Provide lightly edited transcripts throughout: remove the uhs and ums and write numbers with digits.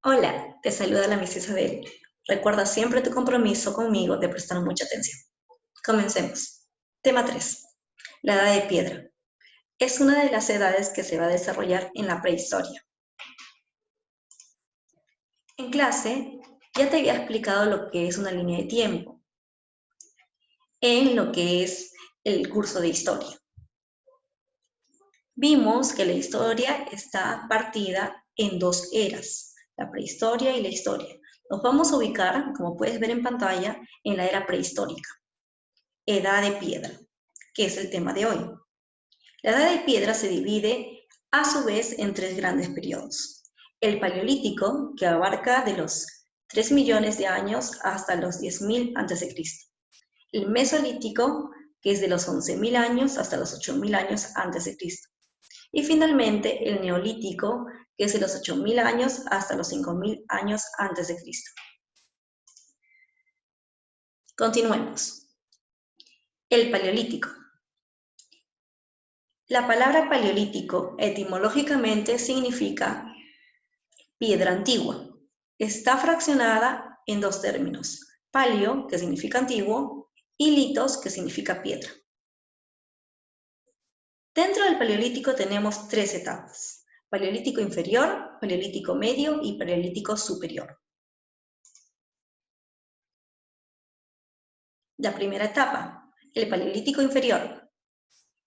Hola, te saluda la Miss Isabel. Recuerda siempre tu compromiso conmigo de prestar mucha atención. Comencemos. Tema 3. La edad de piedra. Es una de las edades que se va a desarrollar en la prehistoria. En clase ya te había explicado lo que es una línea de tiempo en lo que es el curso de historia. Vimos que la historia está partida en dos eras, la prehistoria y la historia. Nos vamos a ubicar, como puedes ver en pantalla, en la era prehistórica. Edad de piedra, que es el tema de hoy. La edad de piedra se divide a su vez en tres grandes periodos. El paleolítico, que abarca de los 3 millones de años hasta los 10.000 a.C. El mesolítico, que es de los 11.000 años hasta los 8.000 años a.C. Y finalmente el neolítico, que es de los 8.000 años hasta los 5.000 años a.C. Continuemos. El paleolítico. La palabra paleolítico etimológicamente significa piedra antigua. Está fraccionada en dos términos, paleo, que significa antiguo, y litos, que significa piedra. Dentro del paleolítico tenemos tres etapas: paleolítico inferior, paleolítico medio y paleolítico superior. La primera etapa, el paleolítico inferior.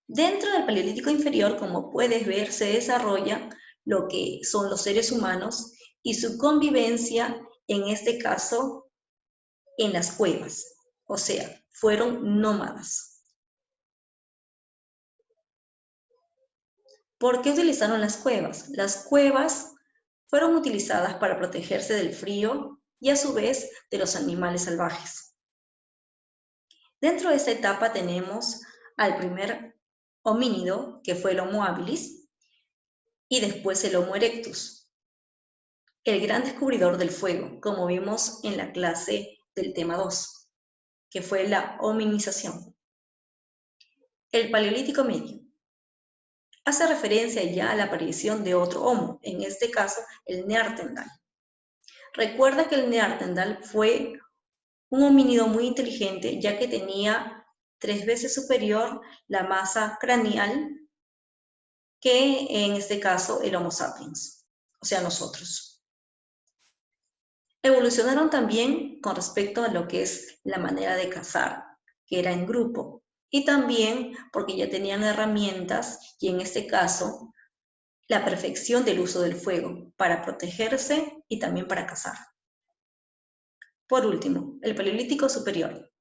Dentro del paleolítico inferior, como puedes ver, se desarrolla lo que son los seres humanos y su convivencia, en este caso, en las cuevas. O sea, fueron nómadas. ¿Por qué utilizaron las cuevas? Las cuevas fueron utilizadas para protegerse del frío y a su vez de los animales salvajes. Dentro de esta etapa tenemos al primer homínido, que fue el Homo habilis, y después el Homo erectus, el gran descubridor del fuego, como vimos en la clase del tema 2, que fue la hominización. El paleolítico medio hace referencia ya a la aparición de otro Homo, en este caso el Neandertal. Recuerda que el Neandertal fue un homínido muy inteligente, ya que tenía 3 veces superior la masa craneal que en este caso el Homo sapiens, o sea, nosotros. Evolucionaron también con respecto a lo que es la manera de cazar, que era en grupo, y también porque ya tenían herramientas, y en este caso, la perfección del uso del fuego para protegerse y también para cazar. Por último, el Paleolítico superior.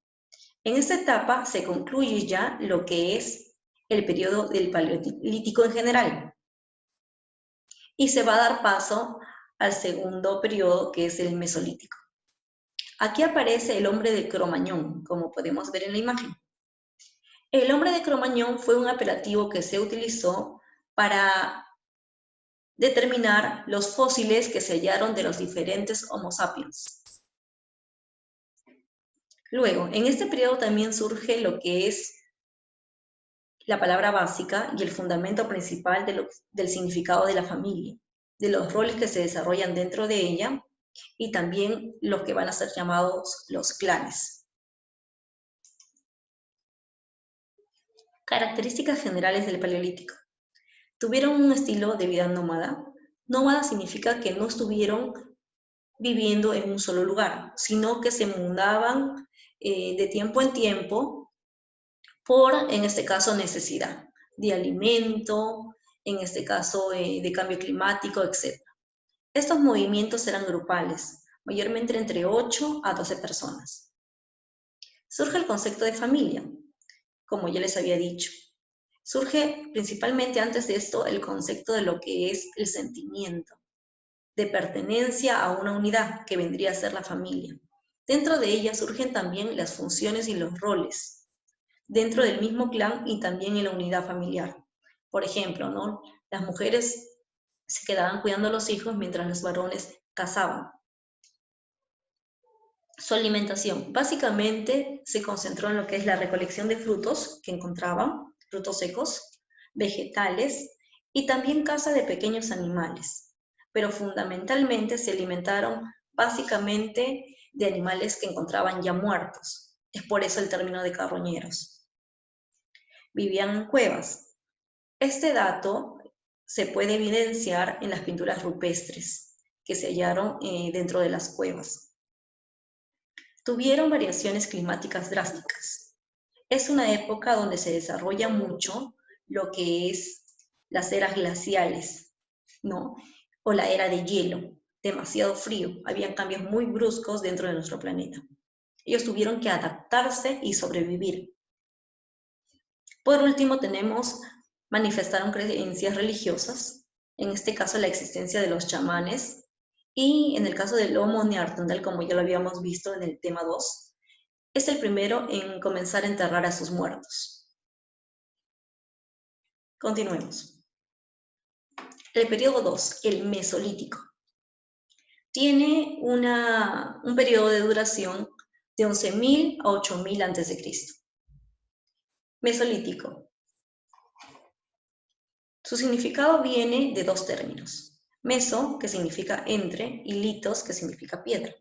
En esta etapa se concluye ya lo que es el periodo del Paleolítico en general, y se va a dar paso al segundo periodo, que es el Mesolítico. Aquí aparece el hombre de Cro-Magnon, como podemos ver en la imagen. El hombre de Cro-Magnon fue un apelativo que se utilizó para determinar los fósiles que se hallaron de los diferentes Homo sapiens. Luego, en este periodo también surge lo que es la palabra básica y el fundamento principal del significado de la familia, de los roles que se desarrollan dentro de ella y también los que van a ser llamados los clanes. Características generales del Paleolítico. Tuvieron un estilo de vida nómada. Nómada significa que no estuvieron viviendo en un solo lugar, sino que se mudaban de tiempo en tiempo por, en este caso, necesidad de alimento, en este caso de cambio climático, etc. Estos movimientos eran grupales, mayormente entre 8 a 12 personas. Surge el concepto de familia, como ya les había dicho. Surge principalmente antes de esto el concepto de lo que es el sentimiento, de pertenencia a una unidad que vendría a ser la familia. Dentro de ella surgen también las funciones y los roles, dentro del mismo clan y también en la unidad familiar. Por ejemplo, ¿no? Las mujeres se quedaban cuidando a los hijos mientras los varones cazaban. Su alimentación básicamente se concentró en lo que es la recolección de frutos que encontraban, frutos secos, vegetales y también caza de pequeños animales. pero fundamentalmente se alimentaron básicamente de animales que encontraban ya muertos. Es por eso el término de carroñeros. Vivían en cuevas. Este dato se puede evidenciar en las pinturas rupestres que se hallaron dentro de las cuevas. Tuvieron variaciones climáticas drásticas. Es una época donde se desarrolla mucho lo que es las eras glaciales, ¿no? O la era de hielo, demasiado frío. Habían cambios muy bruscos dentro de nuestro planeta. Ellos tuvieron que adaptarse y sobrevivir. Por último, manifestaron creencias religiosas, en este caso la existencia de los chamanes, y en el caso del Homo neandertal, como ya lo habíamos visto en el tema 2, es el primero en comenzar a enterrar a sus muertos. Continuemos. El periodo 2, el Mesolítico, tiene un periodo de duración de 11.000 a 8.000 a.C. Mesolítico. Su significado viene de dos términos. Meso, que significa entre, y litos, que significa piedra.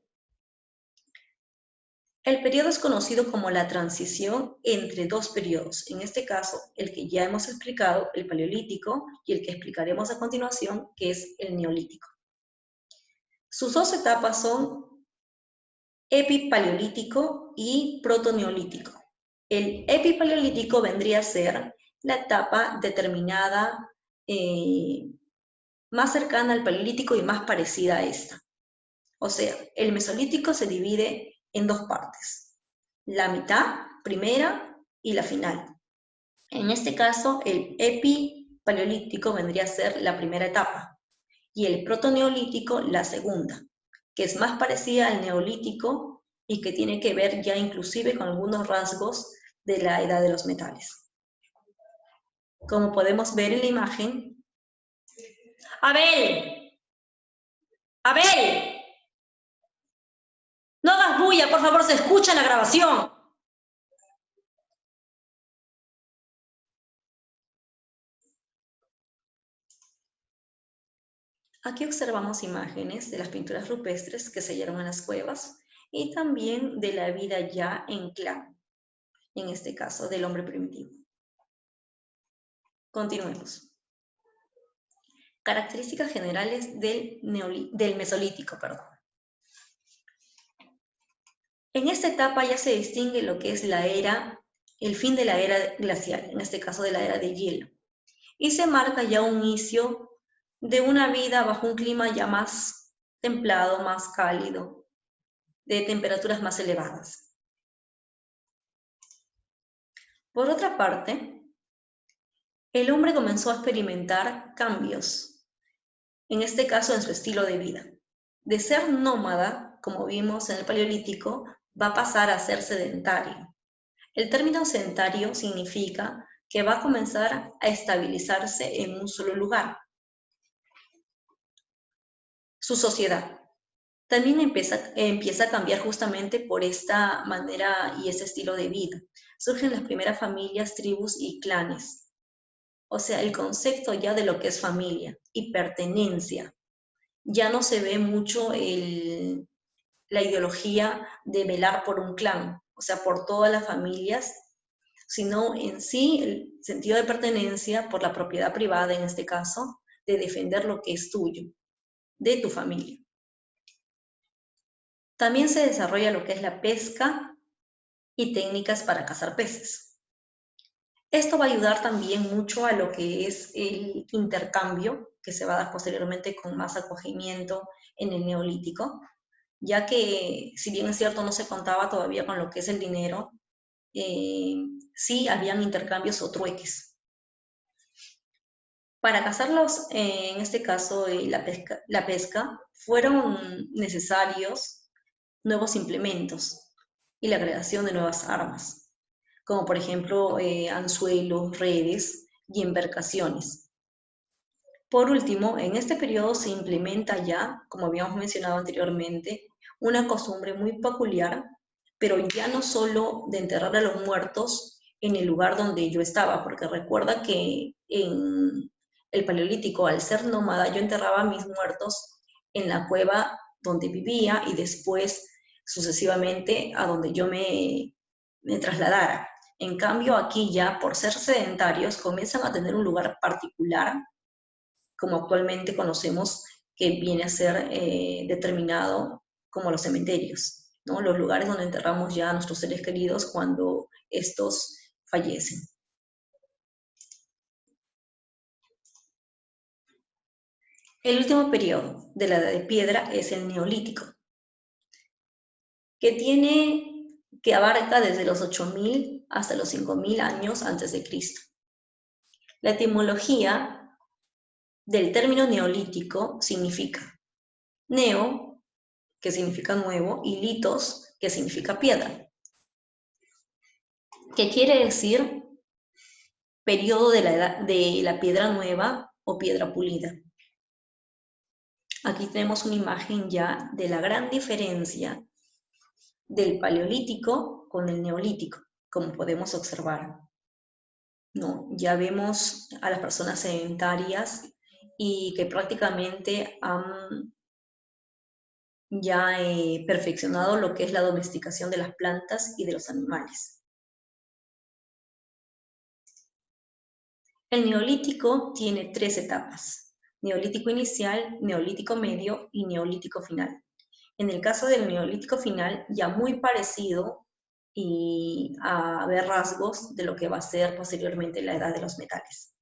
El periodo es conocido como la transición entre dos periodos, en este caso, el que ya hemos explicado, el Paleolítico, y el que explicaremos a continuación, que es el Neolítico. Sus dos etapas son Epipaleolítico y Protoneolítico. El Epipaleolítico vendría a ser la etapa determinada más cercana al Paleolítico y más parecida a esta. O sea, el Mesolítico se divide en dos partes, la mitad, primera, y la final. En este caso, el Epipaleolítico vendría a ser la primera etapa, y el Protoneolítico la segunda, que es más parecida al Neolítico y que tiene que ver ya inclusive con algunos rasgos de la edad de los metales. Como podemos ver en la imagen, ¡Abel! ¡Abel! No hagas bulla, por favor, se escucha en la grabación. Aquí observamos imágenes de las pinturas rupestres que se hallaron en las cuevas y también de la vida ya en clan, en este caso del hombre primitivo. Continuemos. Características generales del Mesolítico, perdón. En esta etapa ya se distingue lo que es el fin de la era glacial, en este caso de la era de hielo, y se marca ya un inicio de una vida bajo un clima ya más templado, más cálido, de temperaturas más elevadas. Por otra parte, el hombre comenzó a experimentar cambios, en este caso en su estilo de vida. De ser nómada, como vimos en el Paleolítico, va a pasar a ser sedentario. El término sedentario significa que va a comenzar a estabilizarse en un solo lugar. Su sociedad también empieza a cambiar justamente por esta manera y ese estilo de vida. Surgen las primeras familias, tribus y clanes. O sea, el concepto ya de lo que es familia y pertenencia. Ya no se ve mucho la ideología de velar por un clan, o sea, por todas las familias, sino en sí el sentido de pertenencia por la propiedad privada, en este caso, de defender lo que es tuyo, de tu familia. También se desarrolla lo que es la pesca y técnicas para cazar peces. Esto va a ayudar también mucho a lo que es el intercambio, que se va a dar posteriormente con más acogimiento en el Neolítico, ya que, si bien es cierto, no se contaba todavía con lo que es el dinero, sí habían intercambios o trueques. Para cazarlos, en este caso la pesca, fueron necesarios nuevos implementos y la creación de nuevas armas, como por ejemplo anzuelos, redes y embarcaciones. Por último, en este periodo se implementa ya, como habíamos mencionado anteriormente, una costumbre muy peculiar, pero ya no solo de enterrar a los muertos en el lugar donde yo estaba, porque recuerda que en el Paleolítico, al ser nómada, yo enterraba a mis muertos en la cueva donde vivía y después sucesivamente a donde yo me trasladara. En cambio, aquí ya, por ser sedentarios, comienzan a tener un lugar particular, como actualmente conocemos, que viene a ser determinado como los cementerios, ¿no? Los lugares donde enterramos ya a nuestros seres queridos cuando estos fallecen. El último periodo de la Edad de Piedra es el Neolítico, que abarca desde los 8.000 hasta los 5.000 años antes de Cristo. La etimología del término neolítico significa neo, que significa nuevo, y litos, que significa piedra, que quiere decir periodo de la piedra nueva o piedra pulida. Aquí tenemos una imagen ya de la gran diferencia del Paleolítico con el Neolítico, como podemos observar, ¿no? Ya vemos a las personas sedentarias y que prácticamente han ya perfeccionado lo que es la domesticación de las plantas y de los animales. El Neolítico tiene 3 etapas: Neolítico inicial, Neolítico medio y Neolítico final. En el caso del Neolítico final, ya muy parecido y a ver rasgos de lo que va a ser posteriormente la edad de los metales.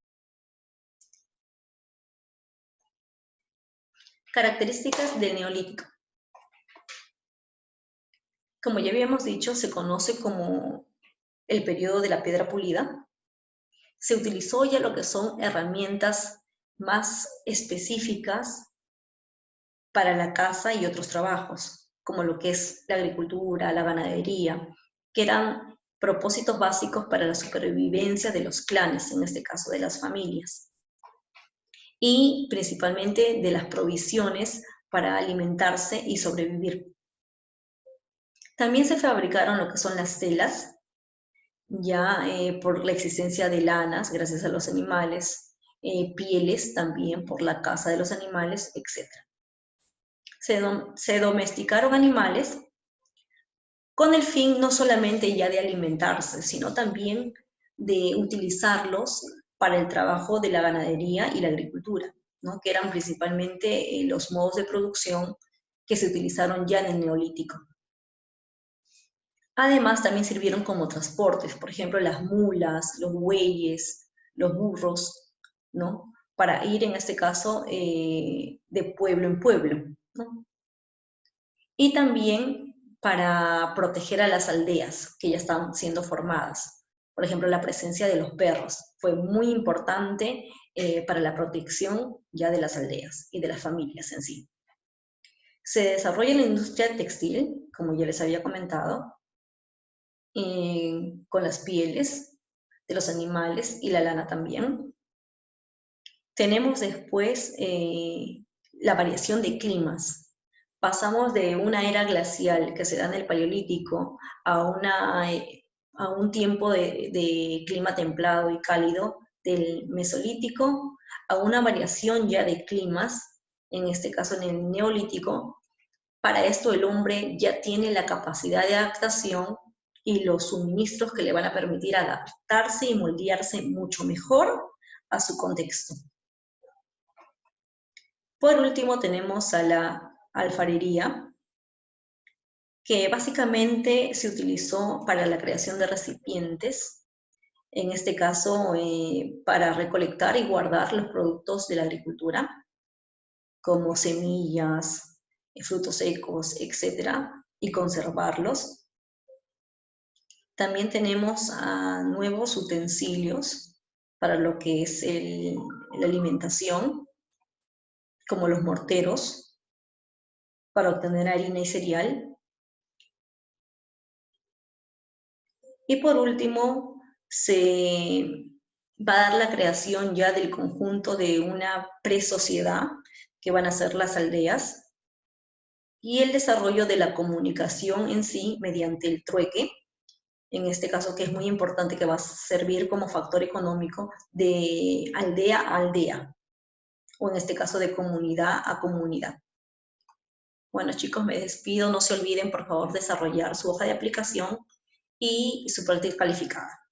Características del Neolítico. Como ya habíamos dicho, se conoce como el periodo de la piedra pulida. Se utilizó ya lo que son herramientas más específicas para la caza y otros trabajos, como lo que es la agricultura, la ganadería, que eran propósitos básicos para la supervivencia de los clanes, en este caso de las familias, y principalmente de las provisiones para alimentarse y sobrevivir. También se fabricaron lo que son las telas, ya por la existencia de lanas, gracias a los animales, pieles también por la caza de los animales, etc. Se domesticaron animales con el fin no solamente ya de alimentarse, sino también de utilizarlos para el trabajo de la ganadería y la agricultura, ¿no? Que eran principalmente los modos de producción que se utilizaron ya en el Neolítico. Además, también sirvieron como transportes, por ejemplo, las mulas, los bueyes, los burros, ¿no? Para ir, en este caso, de pueblo en pueblo, ¿no? Y también para proteger a las aldeas que ya estaban siendo formadas. Por ejemplo, la presencia de los perros fue muy importante para la protección ya de las aldeas y de las familias en sí. Se desarrolla la industria textil, como ya les había comentado, con las pieles de los animales y la lana también. Tenemos después la variación de climas. Pasamos de una era glacial que se da en el Paleolítico a un tiempo de clima templado y cálido del Mesolítico, a una variación ya de climas, en este caso en el Neolítico. Para esto el hombre ya tiene la capacidad de adaptación y los suministros que le van a permitir adaptarse y moldearse mucho mejor a su contexto. Por último tenemos a la alfarería, que básicamente se utilizó para la creación de recipientes, en este caso para recolectar y guardar los productos de la agricultura, como semillas, frutos secos, etc., y conservarlos. También tenemos nuevos utensilios para lo que es la alimentación, como los morteros, para obtener harina y cereal. Y por último, se va a dar la creación ya del conjunto de una presociedad, que van a ser las aldeas, y el desarrollo de la comunicación en sí mediante el trueque, en este caso que es muy importante, que va a servir como factor económico de aldea a aldea, o en este caso de comunidad a comunidad. Bueno, chicos, me despido. No se olviden, por favor, desarrollar su hoja de aplicación y su práctica calificada.